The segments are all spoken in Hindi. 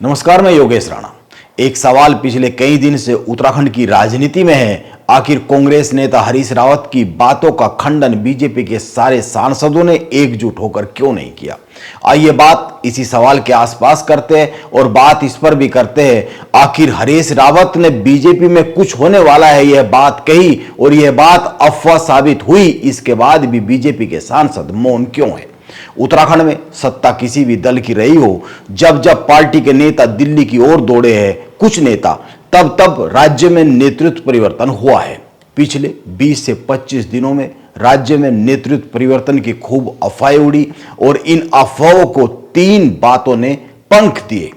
नमस्कार, मैं योगेश राणा। एक सवाल पिछले कई दिन से उत्तराखंड की राजनीति में है। आखिर कांग्रेस नेता हरीश रावत की बातों का खंडन बीजेपी के सारे सांसदों ने एकजुट होकर क्यों नहीं किया? आइए बात इसी सवाल के आसपास करते हैं और बात इस पर भी करते हैं, आखिर हरीश रावत ने बीजेपी में कुछ होने वाला है यह बात कही और यह बात अफवाह साबित हुई, इसके बाद भी बीजेपी के सांसद मौन क्यों है? उत्तराखंड में सत्ता किसी भी दल की रही हो, जब जब पार्टी के नेता दिल्ली की ओर दौड़े हैं कुछ नेता, तब तब राज्य में नेतृत्व परिवर्तन हुआ है। पिछले 20 से 25 दिनों में राज्य में नेतृत्व परिवर्तन की खूब अफवाहें उड़ी और इन अफवाहों को 3 बातों ने पंख दिए।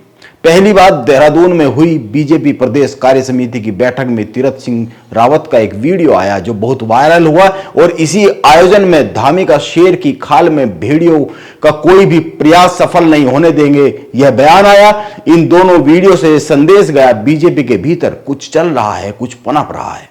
पहली बात, देहरादून में हुई बीजेपी प्रदेश कार्य समिति की बैठक में तीरथ सिंह रावत का एक वीडियो आया जो बहुत वायरल हुआ और इसी आयोजन में धामी का शेर की खाल में भेड़ियों का कोई भी प्रयास सफल नहीं होने देंगे, यह बयान आया। इन दोनों वीडियो से संदेश गया बीजेपी के भीतर कुछ चल रहा है, कुछ पनप रहा है।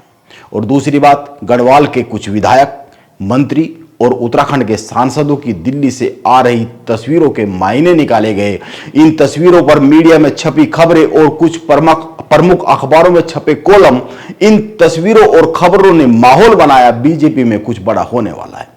और दूसरी बात, गढ़वाल के कुछ विधायक, मंत्री और उत्तराखंड के सांसदों की दिल्ली से आ रही तस्वीरों के मायने निकाले गए। इन तस्वीरों पर मीडिया में छपी खबरें और कुछ प्रमुख अखबारों में छपे कॉलम, इन तस्वीरों और खबरों ने माहौल बनाया बीजेपी में कुछ बड़ा होने वाला है।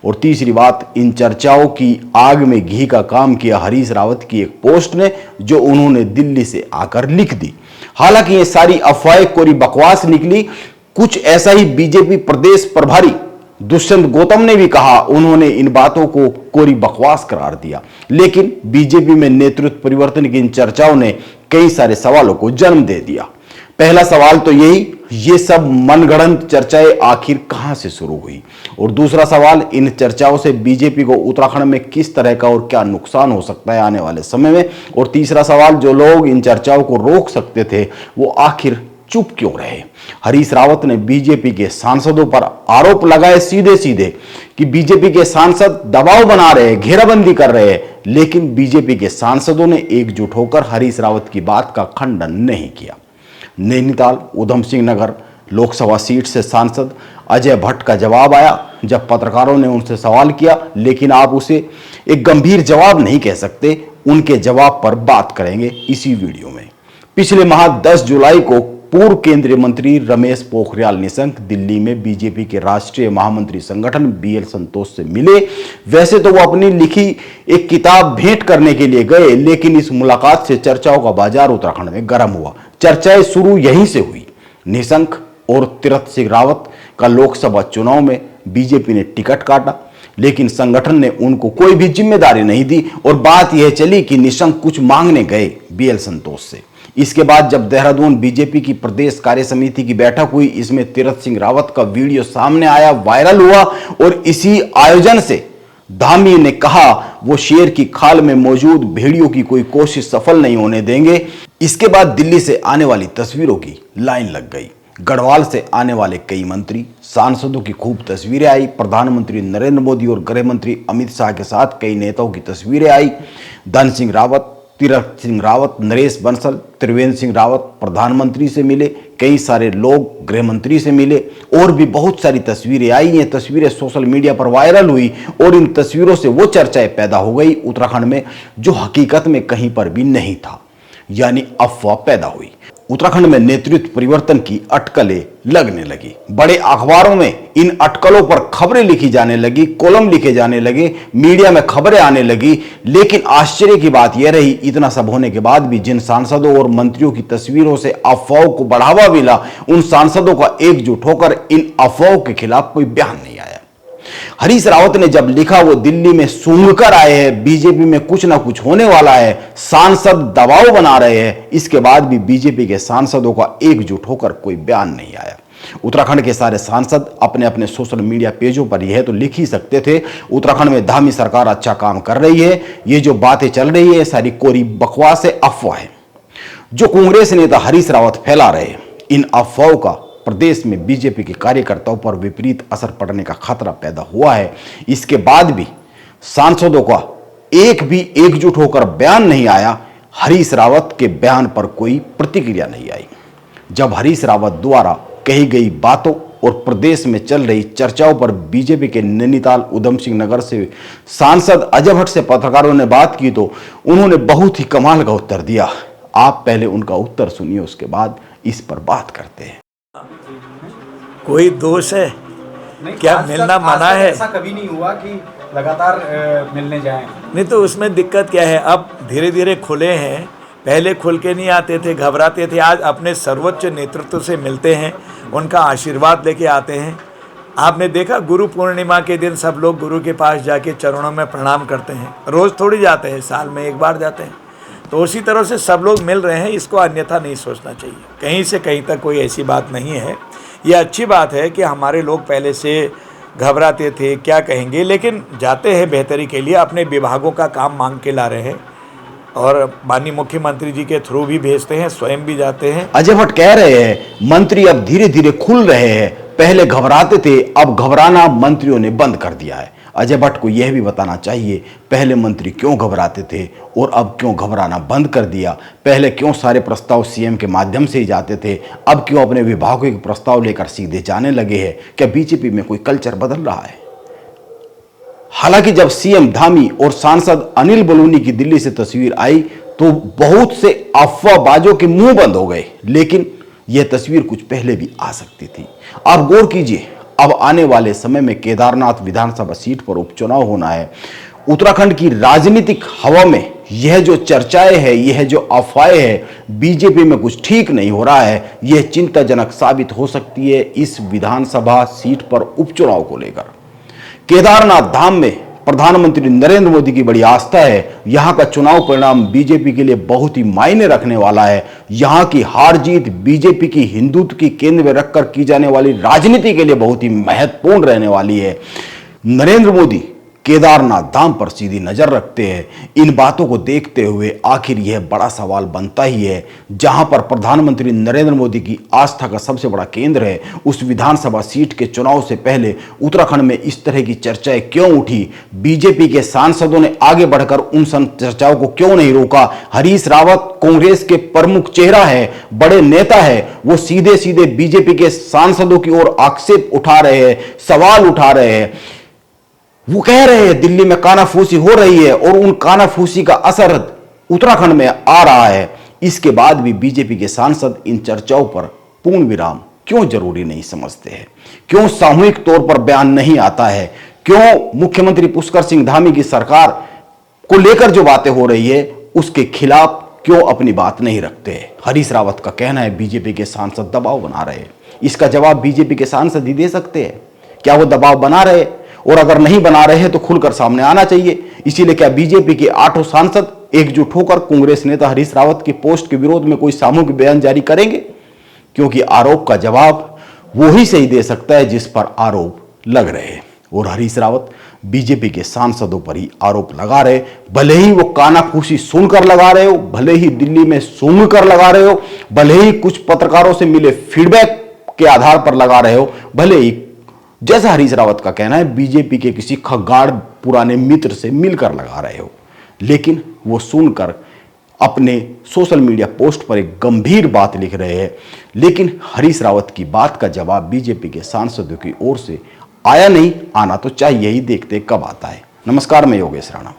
और तीसरी बात, इन चर्चाओं की आग में घी का काम किया हरीश रावत की एक पोस्ट ने, जो उन्होंने दिल्ली से आकर लिख दी। हालांकि ये सारी अफवाहें कोरी बकवास निकली। कुछ ऐसा ही बीजेपी प्रदेश प्रभारी दुष्यंत गौतम ने भी कहा। उन्होंने इन बातों को कोरी बकवास करार दिया। लेकिन बीजेपी में नेतृत्व परिवर्तन की इन चर्चाओं ने कई सारे सवालों को जन्म दे दिया। पहला सवाल तो यही, ये सब मनगढ़ंत चर्चाएं आखिर कहां से शुरू हुई? और दूसरा सवाल, इन चर्चाओं से बीजेपी को उत्तराखंड में किस तरह का और क्या नुकसान हो सकता है आने वाले समय में? और तीसरा सवाल, जो लोग इन चर्चाओं को रोक सकते थे वो आखिर चुप क्यों रहे? हरीश रावत ने बीजेपी के सांसदों पर आरोप लगाए सीधे सीधे कि बीजेपी के सांसद दबाव बना रहे हैं, घेराबंदी कर रहे हैं, लेकिन बीजेपी के सांसदों ने एकजुट होकर हरीश रावत की बात का खंडन नहीं किया। नैनीताल उधम सिंह नगर लोकसभा सीट से सांसद अजय भट्ट का जवाब आया जब पत्रकारों ने उनसे सवाल किया, लेकिन आप उसे एक गंभीर जवाब नहीं कह सकते। उनके जवाब पर बात करेंगे इसी वीडियो में। पिछले माह 10 जुलाई को पूर्व केंद्रीय मंत्री रमेश पोखरियाल निशंक दिल्ली में बीजेपी के राष्ट्रीय महामंत्री संगठन बीएल संतोष से मिले। वैसे तो वो अपनी लिखी एक किताब भेंट करने के लिए गए, लेकिन इस मुलाकात से चर्चाओं का बाजार उत्तराखंड में गर्म हुआ। चर्चाएं शुरू यहीं से हुई। निशंक और तीरथ सिंह रावत का लोकसभा चुनाव में बीजेपी ने टिकट काटा, लेकिन संगठन ने उनको कोई भी जिम्मेदारी नहीं दी और बात यह चली कि निशंक कुछ मांगने गए बीएल संतोष से। इसके बाद जब देहरादून बीजेपी की प्रदेश कार्य समिति की बैठक हुई, इसमें तीरथ सिंह रावत का वीडियो सामने आया, वायरल हुआ और इसी आयोजन से धामी ने कहा वो शेर की खाल में मौजूद भेड़ियों की कोई कोशिश सफल नहीं होने देंगे। इसके बाद दिल्ली से आने वाली तस्वीरों की लाइन लग गई। गढ़वाल से आने वाले कई मंत्री सांसदों की खूब तस्वीरें आई। प्रधानमंत्री नरेंद्र मोदी और गृह मंत्री अमित शाह के साथ कई नेताओं की तस्वीरें आई। धन सिंह रावत, तीरथ सिंह रावत, नरेश बंसल, त्रिवेंद्र सिंह रावत प्रधानमंत्री से मिले, कई सारे लोग गृह मंत्री से मिले और भी बहुत सारी तस्वीरें आई। ये तस्वीरें सोशल मीडिया पर वायरल हुई और इन तस्वीरों से वो चर्चाएं पैदा हो गई उत्तराखंड में जो हकीकत में कहीं पर भी नहीं था, यानी अफवाह पैदा हुई। उत्तराखंड में नेतृत्व परिवर्तन की अटकलें लगने लगी। बड़े अखबारों में इन अटकलों पर खबरें लिखी जाने लगी, कॉलम लिखे जाने लगे, मीडिया में खबरें आने लगी। लेकिन आश्चर्य की बात यह रही, इतना सब होने के बाद भी जिन सांसदों और मंत्रियों की तस्वीरों से अफवाहों को बढ़ावा मिला, उन सांसदों का एकजुट होकर इन अफवाहों के खिलाफ कोई बयान नहीं आया। हरीश रावत ने जब लिखा वो दिल्ली में सूंघकर आए हैं, बीजेपी में कुछ ना कुछ होने वाला है, सांसद दबाव बना रहे हैं, इसके बाद भी बीजेपी के सांसदों का एकजुट होकर कोई बयान नहीं आया। उत्तराखंड के सारे सांसद अपने अपने सोशल मीडिया पेजों पर यह तो लिख ही सकते थे उत्तराखंड में धामी सरकार अच्छा काम कर रही है। ये जो बातें चल रही है सारी कोरी बकवास है, अफवाह है जो कांग्रेस नेता हरीश रावत फैला रहे हैं। इन अफवाहों का प्रदेश में बीजेपी के कार्यकर्ताओं पर विपरीत असर पड़ने का खतरा पैदा हुआ है। इसके बाद भी सांसदों का एक भी एकजुट होकर बयान नहीं आया। हरीश रावत के बयान पर कोई प्रतिक्रिया नहीं आई। जब हरीश रावत द्वारा कही गई बातों और प्रदेश में चल रही चर्चाओं पर बीजेपी के नैनीताल उधम सिंह नगर से सांसद अजय भट्ट से पत्रकारों ने बात की तो उन्होंने बहुत ही कमाल का उत्तर दिया। आप पहले उनका उत्तर सुनिए, उसके बाद इस पर बात करते हैं। कोई दोष है क्या? मिलना मना है? ऐसा कभी नहीं हुआ कि लगातार मिलने जाएं। नहीं तो उसमें दिक्कत क्या है? अब धीरे धीरे खुले हैं, पहले खुल के नहीं आते थे, घबराते थे। आज अपने सर्वोच्च नेतृत्व से मिलते हैं, उनका आशीर्वाद लेके आते हैं। आपने देखा गुरु पूर्णिमा के दिन सब लोग गुरु के पास जाके चरणों में प्रणाम करते हैं। रोज़ थोड़ी जाते हैं, साल में एक बार जाते हैं। तो उसी तरह से सब लोग मिल रहे हैं, इसको अन्यथा नहीं सोचना चाहिए। कहीं से कहीं तक कोई ऐसी बात नहीं है। ये अच्छी बात है कि हमारे लोग पहले से घबराते थे, क्या कहेंगे, लेकिन जाते हैं बेहतरी के लिए, अपने विभागों का काम मांग के ला रहे हैं और माननीय मुख्यमंत्री जी के थ्रू भी भेजते हैं, स्वयं भी जाते हैं। अजय भट्ट कह रहे हैं मंत्री अब धीरे धीरे खुल रहे हैं, पहले घबराते थे, अब घबराना मंत्रियों ने बंद कर दिया है। अजय भट्ट को यह भी बताना चाहिए पहले मंत्री क्यों घबराते थे और अब क्यों घबराना बंद कर दिया। पहले क्यों सारे प्रस्ताव सीएम के माध्यम से ही जाते थे, अब क्यों अपने विभागों के प्रस्ताव लेकर सीधे जाने लगे हैं। क्या बीजेपी में कोई कल्चर बदल रहा है? हालांकि जब सीएम धामी और सांसद अनिल बलूनी की दिल्ली से तस्वीर आई तो बहुत से अफवाहबाजों के मुंह बंद हो गए, लेकिन यह तस्वीर कुछ पहले भी आ सकती थी। आप गौर कीजिए, अब आने वाले समय में केदारनाथ विधानसभा सीट पर उपचुनाव होना है। उत्तराखंड की राजनीतिक हवा में यह जो चर्चाएं है, यह जो अफवाहें है, बीजेपी में कुछ ठीक नहीं हो रहा है, यह चिंताजनक साबित हो सकती है इस विधानसभा सीट पर उपचुनाव को लेकर। केदारनाथ धाम में प्रधानमंत्री नरेंद्र मोदी की बड़ी आस्था है। यहां का चुनाव परिणाम बीजेपी के लिए बहुत ही मायने रखने वाला है। यहां की हार जीत बीजेपी की हिंदुत्व की केंद्र में रखकर की जाने वाली राजनीति के लिए बहुत ही महत्वपूर्ण रहने वाली है। नरेंद्र मोदी केदारनाथ धाम पर सीधी नजर रखते हैं। इन बातों को देखते हुए आखिर यह बड़ा सवाल बनता ही है, जहां पर प्रधानमंत्री नरेंद्र मोदी की आस्था का सबसे बड़ा केंद्र है, उस विधानसभा सीट के चुनाव से पहले उत्तराखंड में इस तरह की चर्चाएं क्यों उठी? बीजेपी के सांसदों ने आगे बढ़कर उन चर्चाओं को क्यों नहीं रोका? हरीश रावत कांग्रेस के प्रमुख चेहरा है, बड़े नेता है, वो सीधे सीधे बीजेपी के सांसदों की ओर आक्षेप उठा रहे हैं, सवाल उठा रहे हैं। वो कह रहे हैं दिल्ली में कानाफूसी हो रही है और उन कानाफूसी का असर उत्तराखंड में आ रहा है। इसके बाद भी बीजेपी के सांसद इन चर्चाओं पर पूर्ण विराम क्यों जरूरी नहीं समझते हैं? क्यों सामूहिक तौर पर बयान नहीं आता है? क्यों मुख्यमंत्री पुष्कर सिंह धामी की सरकार को लेकर जो बातें हो रही है उसके खिलाफ क्यों अपनी बात नहीं रखते हैं? हरीश रावत का कहना है बीजेपी के सांसद दबाव बना रहे हैं। इसका जवाब बीजेपी के सांसद ही दे सकते हैं। क्या वो दबाव बना रहे, और अगर नहीं बना रहे हैं तो खुलकर सामने आना चाहिए। इसीलिए क्या बीजेपी के 8 सांसद एकजुट होकर कांग्रेस नेता हरीश रावत की पोस्ट के विरोध में कोई सामूहिक बयान जारी करेंगे? क्योंकि आरोप का जवाब वो ही सही दे सकता है जिस पर आरोप लग रहे हैं, और हरीश रावत बीजेपी के सांसदों पर ही आरोप लगा रहे, भले ही वो कानाफूसी सुनकर लगा रहे हो, भले ही दिल्ली में सूंघ कर लगा रहे हो, भले ही कुछ पत्रकारों से मिले फीडबैक के आधार पर लगा रहे हो, भले ही जैसा हरीश रावत का कहना है बीजेपी के किसी खगाड़ पुराने मित्र से मिलकर लगा रहे हो, लेकिन वो सुनकर अपने सोशल मीडिया पोस्ट पर एक गंभीर बात लिख रहे हैं। लेकिन हरीश रावत की बात का जवाब बीजेपी के सांसदों की ओर से आया नहीं, आना तो चाहिए ही, देखते कब आता है। नमस्कार, मैं योगेश राणा।